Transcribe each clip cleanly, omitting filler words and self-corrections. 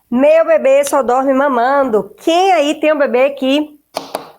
Meu bebê só dorme mamando. Quem aí tem um bebê que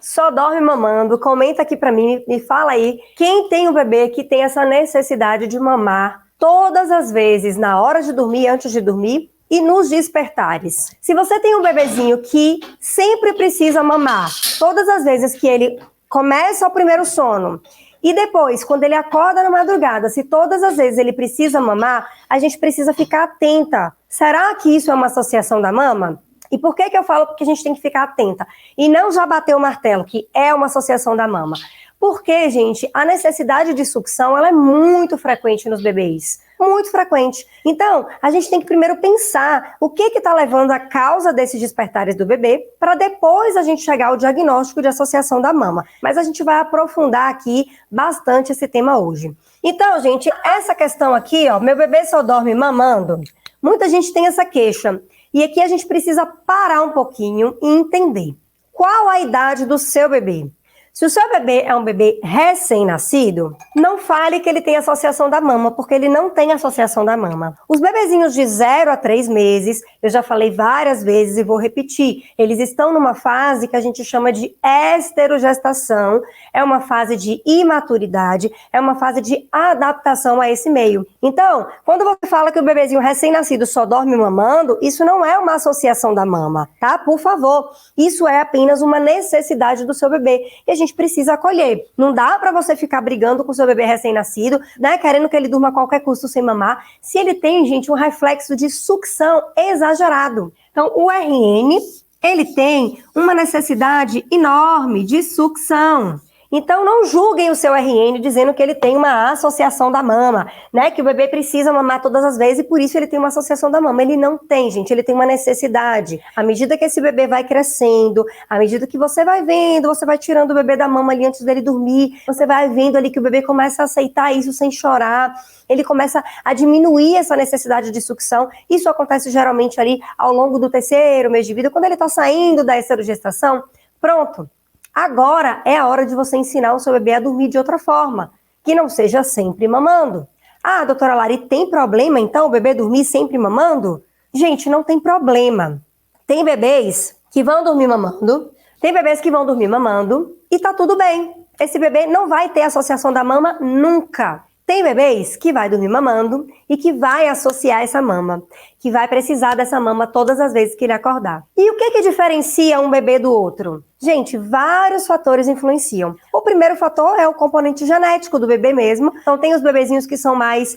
só dorme mamando? Comenta aqui pra mim, me fala aí. Quem tem um bebê que tem essa necessidade de mamar todas as vezes, na hora de dormir, antes de dormir e nos despertares? Se você tem um bebezinho que sempre precisa mamar, todas as vezes que ele começa o primeiro sono, e depois, quando ele acorda na madrugada, se todas as vezes ele precisa mamar, a gente precisa ficar atenta. Será que isso é uma associação da mama? E por que eu falo que a gente tem que ficar atenta? E não já bater o martelo, que é uma associação da mama. Porque, gente, a necessidade de sucção, ela é muito frequente nos bebês. Muito frequente. Então, a gente tem que primeiro pensar o que está levando a causa desses despertares do bebê, para depois a gente chegar ao diagnóstico de associação da mama. Mas a gente vai aprofundar aqui bastante esse tema hoje. Então, gente, essa questão aqui, ó, meu bebê só dorme mamando, muita gente tem essa queixa. E aqui a gente precisa parar um pouquinho e entender qual a idade do seu bebê. Se o seu bebê é um bebê recém-nascido, não fale que ele tem associação da mama, porque ele não tem associação da mama. Os bebezinhos de 0 a 3 meses, eu já falei várias vezes e vou repetir, eles estão numa fase que a gente chama de esterogestação, é uma fase de imaturidade, é uma fase de adaptação a esse meio. Então, quando você fala que o bebezinho recém-nascido só dorme mamando, isso não é uma associação da mama, tá? Por favor, isso é apenas uma necessidade do seu bebê. E a gente precisa acolher. Não dá para você ficar brigando com o seu bebê recém-nascido, né, querendo que ele durma a qualquer custo sem mamar, se ele tem, gente, um reflexo de sucção exagerado. Então, o RN, ele tem uma necessidade enorme de sucção. Então, não julguem o seu RN dizendo que ele tem uma associação da mama, né? Que o bebê precisa mamar todas as vezes e por isso ele tem uma associação da mama. Ele não tem, gente, ele tem uma necessidade. À medida que esse bebê vai crescendo, à medida que você vai vendo, você vai tirando o bebê da mama ali antes dele dormir, você vai vendo ali que o bebê começa a aceitar isso sem chorar, ele começa a diminuir essa necessidade de sucção. Isso acontece geralmente ali ao longo do 3º mês de vida, quando ele está saindo da esterogestação. Pronto. Agora é a hora de você ensinar o seu bebê a dormir de outra forma, que não seja sempre mamando. Ah, doutora Lari, tem problema então o bebê dormir sempre mamando? Gente, não tem problema. Tem bebês que vão dormir mamando, tem bebês que vão dormir mamando e tá tudo bem. Esse bebê não vai ter associação da mama nunca. Tem bebês que vai dormir mamando e que vai associar essa mama, que vai precisar dessa mama todas as vezes que ele acordar. E o que diferencia um bebê do outro? Gente, vários fatores influenciam. O primeiro fator é o componente genético do bebê mesmo. Então tem os bebezinhos que são mais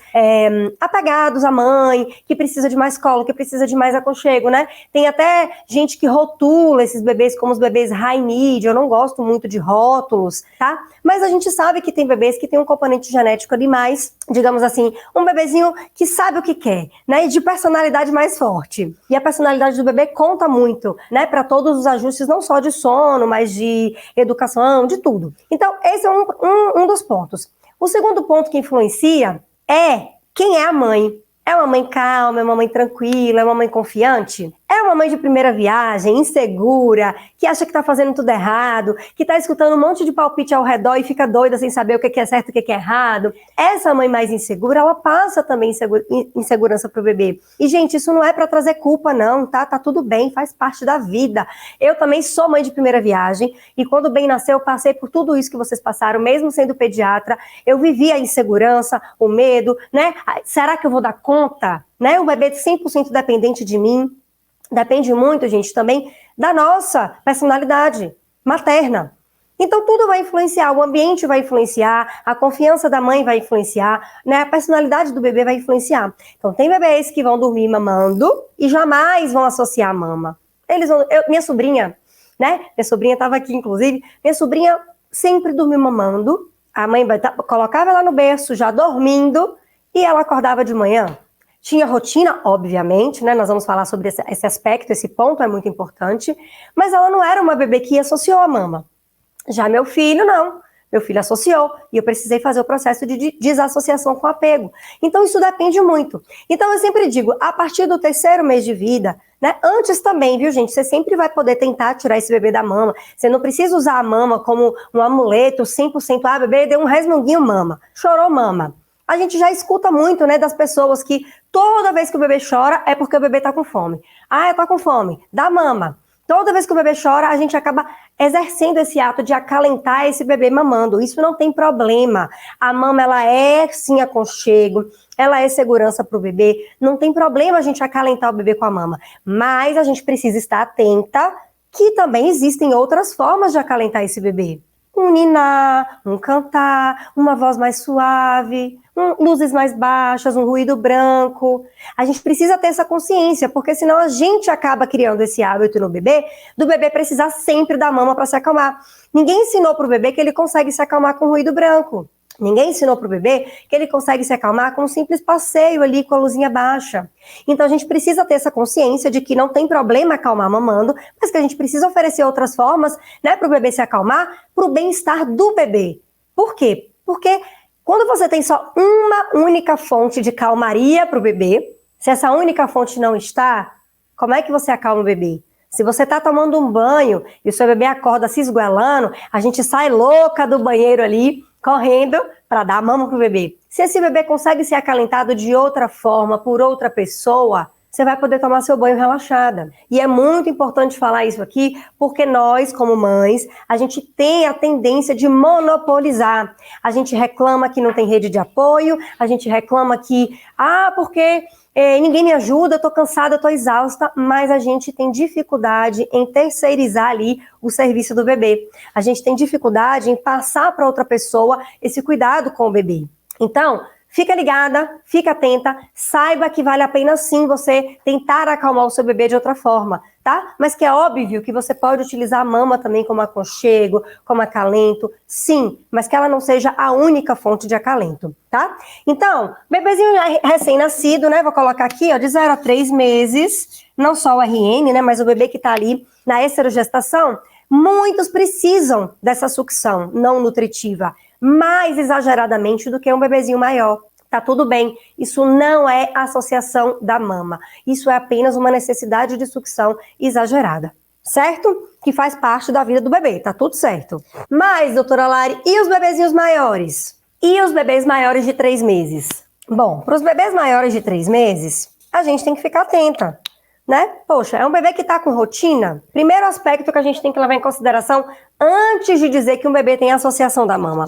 apegados à mãe, que precisa de mais colo, que precisa de mais aconchego, né? Tem até gente que rotula esses bebês como os bebês high need. Eu não gosto muito de rótulos, tá? Mas a gente sabe que tem bebês que tem um componente genético ali mais, digamos assim, um bebezinho que sabe o que quer, né? E de personalidade mais forte. E a personalidade do bebê conta muito, né? Para todos os ajustes, não só de sono, mas de educação, de tudo. Então, esse é um dos pontos. O segundo ponto que influencia é quem é a mãe. É uma mãe calma, é uma mãe tranquila, é uma mãe confiante? É uma mãe de primeira viagem, insegura, que acha que tá fazendo tudo errado, que tá escutando um monte de palpite ao redor e fica doida sem saber o que é certo e o que é errado. Essa mãe mais insegura, ela passa também insegurança pro bebê. E, gente, isso não é para trazer culpa, não, tá? Tá tudo bem, faz parte da vida. Eu também sou mãe de primeira viagem e quando o Ben nasceu, eu passei por tudo isso que vocês passaram, mesmo sendo pediatra. Eu vivi a insegurança, o medo, né? Será que eu vou dar conta? Né? Um bebê 100% dependente de mim. Depende muito, gente, também da nossa personalidade materna. Então, tudo vai influenciar, o ambiente vai influenciar, a confiança da mãe vai influenciar, né? A personalidade do bebê vai influenciar. Então, tem bebês que vão dormir mamando e jamais vão associar a mama. Minha sobrinha, né? Minha sobrinha estava aqui, inclusive. Minha sobrinha sempre dormiu mamando. A mãe colocava ela no berço, já dormindo, e ela acordava de manhã. Tinha rotina, obviamente, né? Nós vamos falar sobre esse aspecto, esse ponto é muito importante, mas ela não era uma bebê que associou a mama. Já meu filho, não. Meu filho associou e eu precisei fazer o processo de desassociação com apego. Então, isso depende muito. Então, eu sempre digo, a partir do 3º mês de vida, né? Antes também, viu, gente? Você sempre vai poder tentar tirar esse bebê da mama. Você não precisa usar a mama como um amuleto 100%. Ah, bebê deu um resmunguinho, mama. Chorou, mama. A gente já escuta muito, né, das pessoas que toda vez que o bebê chora é porque o bebê tá com fome. Ah, tá com fome, dá mama. Toda vez que o bebê chora, a gente acaba exercendo esse ato de acalentar esse bebê mamando. Isso não tem problema. A mama, ela é sim aconchego, ela é segurança para o bebê. Não tem problema a gente acalentar o bebê com a mama. Mas a gente precisa estar atenta que também existem outras formas de acalentar esse bebê. Um ninar, um cantar, uma voz mais suave, luzes mais baixas, um ruído branco. A gente precisa ter essa consciência, porque senão a gente acaba criando esse hábito no bebê, do bebê precisar sempre da mama para se acalmar. Ninguém ensinou para o bebê que ele consegue se acalmar com ruído branco. Ninguém ensinou para o bebê que ele consegue se acalmar com um simples passeio ali com a luzinha baixa. Então a gente precisa ter essa consciência de que não tem problema acalmar mamando, mas que a gente precisa oferecer outras formas, né, para o bebê se acalmar, para o bem-estar do bebê. Por quê? Porque quando você tem só uma única fonte de calmaria para o bebê, se essa única fonte não está, como é que você acalma o bebê? Se você está tomando um banho e o seu bebê acorda se esgoelando, a gente sai louca do banheiro ali, correndo para dar a mama pro bebê. Se esse bebê consegue ser acalentado de outra forma, por outra pessoa, você vai poder tomar seu banho relaxada. E é muito importante falar isso aqui, porque nós, como mães, a gente tem a tendência de monopolizar. A gente reclama que não tem rede de apoio, a gente reclama que, porque ninguém me ajuda, eu tô cansada, eu tô exausta, mas a gente tem dificuldade em terceirizar ali o serviço do bebê. A gente tem dificuldade em passar para outra pessoa esse cuidado com o bebê. Então, fica ligada, fica atenta, saiba que vale a pena sim você tentar acalmar o seu bebê de outra forma, tá? Mas que é óbvio que você pode utilizar a mama também como aconchego, como acalento, sim, mas que ela não seja a única fonte de acalento, tá? Então, bebezinho recém-nascido, né? Vou colocar aqui, ó, de 0 a 3 meses, não só o RN, né? Mas o bebê que tá ali na esterogestação, muitos precisam dessa sucção não nutritiva, mais exageradamente do que um bebezinho maior. Tá tudo bem, isso não é associação da mama, isso é apenas uma necessidade de sucção exagerada, certo? Que faz parte da vida do bebê, tá tudo certo. Mas, doutora Lari, e os bebezinhos maiores? E os bebês maiores de 3 meses? Bom, para os bebês maiores de 3 meses, a gente tem que ficar atenta, né? Poxa, é um bebê que tá com rotina? Primeiro aspecto que a gente tem que levar em consideração antes de dizer que um bebê tem associação da mama.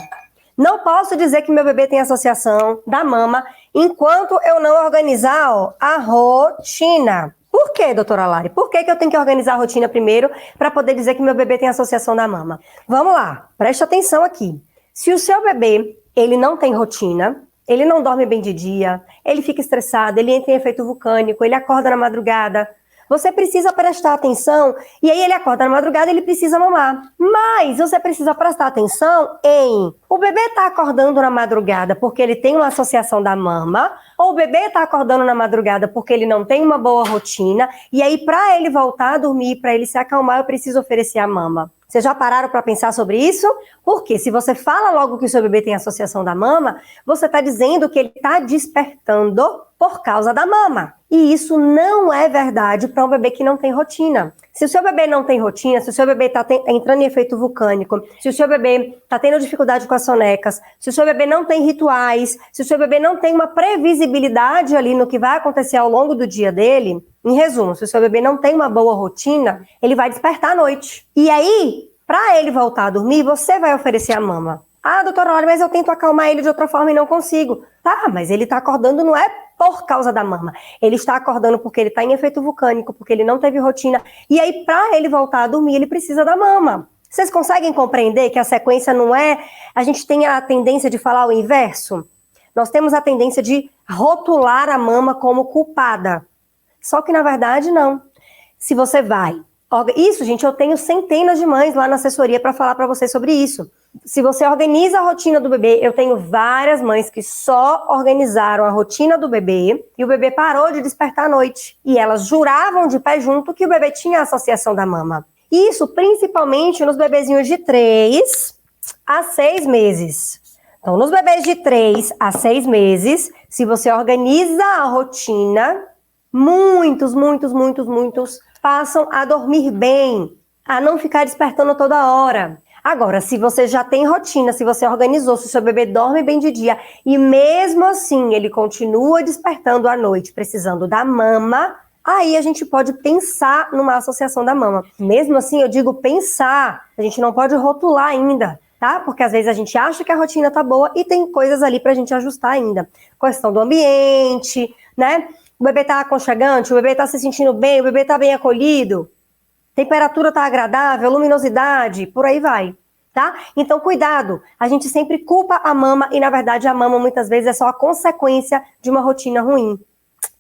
Não posso dizer que meu bebê tem associação da mama enquanto eu não organizar, a rotina. Por quê, doutora Lari? Por que eu tenho que organizar a rotina primeiro para poder dizer que meu bebê tem associação da mama? Vamos lá, preste atenção aqui. Se o seu bebê, ele não tem rotina, ele não dorme bem de dia, ele fica estressado, ele entra em efeito vulcânico, ele acorda na madrugada, você precisa prestar atenção, e aí ele acorda na madrugada e ele precisa mamar. Mas você precisa prestar atenção em o bebê está acordando na madrugada porque ele tem uma associação da mama, ou o bebê está acordando na madrugada porque ele não tem uma boa rotina, e aí para ele voltar a dormir, para ele se acalmar, eu preciso oferecer a mama. Vocês já pararam para pensar sobre isso? Porque se você fala logo que o seu bebê tem associação da mama, você está dizendo que ele está despertando por causa da mama. E isso não é verdade para um bebê que não tem rotina. Se o seu bebê não tem rotina, se o seu bebê está entrando em efeito vulcânico, se o seu bebê está tendo dificuldade com as sonecas, se o seu bebê não tem rituais, se o seu bebê não tem uma previsibilidade ali no que vai acontecer ao longo do dia dele, em resumo, se o seu bebê não tem uma boa rotina, ele vai despertar à noite. E aí, para ele voltar a dormir, você vai oferecer a mama. Ah, doutora, olha, mas eu tento acalmar ele de outra forma e não consigo. Tá, mas ele está acordando não é por causa da mama. Ele está acordando porque ele está em efeito vulcânico, porque ele não teve rotina. E aí, para ele voltar a dormir, ele precisa da mama. Vocês conseguem compreender que a sequência não é... A gente tem a tendência de falar o inverso? Nós temos a tendência de rotular a mama como culpada. Só que, na verdade, não. Se você vai... Isso, gente, eu tenho centenas de mães lá na assessoria para falar para vocês sobre isso. Se você organiza a rotina do bebê, eu tenho várias mães que só organizaram a rotina do bebê e o bebê parou de despertar à noite. E elas juravam de pé junto que o bebê tinha associação da mama. Isso principalmente nos bebezinhos de 3 a 6 meses. Então, nos bebês de 3 a 6 meses, se você organiza a rotina, muitos passam a dormir bem, a não ficar despertando toda hora, Agora, se você já tem rotina, se você organizou, se o seu bebê dorme bem de dia e mesmo assim ele continua despertando à noite, precisando da mama, aí a gente pode pensar numa associação da mama. Mesmo assim, eu digo pensar, a gente não pode rotular ainda, tá? Porque às vezes a gente acha que a rotina tá boa e tem coisas ali pra gente ajustar ainda. Questão do ambiente, né? O bebê tá aconchegante, o bebê tá se sentindo bem, o bebê tá bem acolhido, temperatura tá agradável, luminosidade, por aí vai, tá? Então, cuidado, a gente sempre culpa a mama e, na verdade, a mama muitas vezes é só a consequência de uma rotina ruim,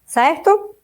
certo?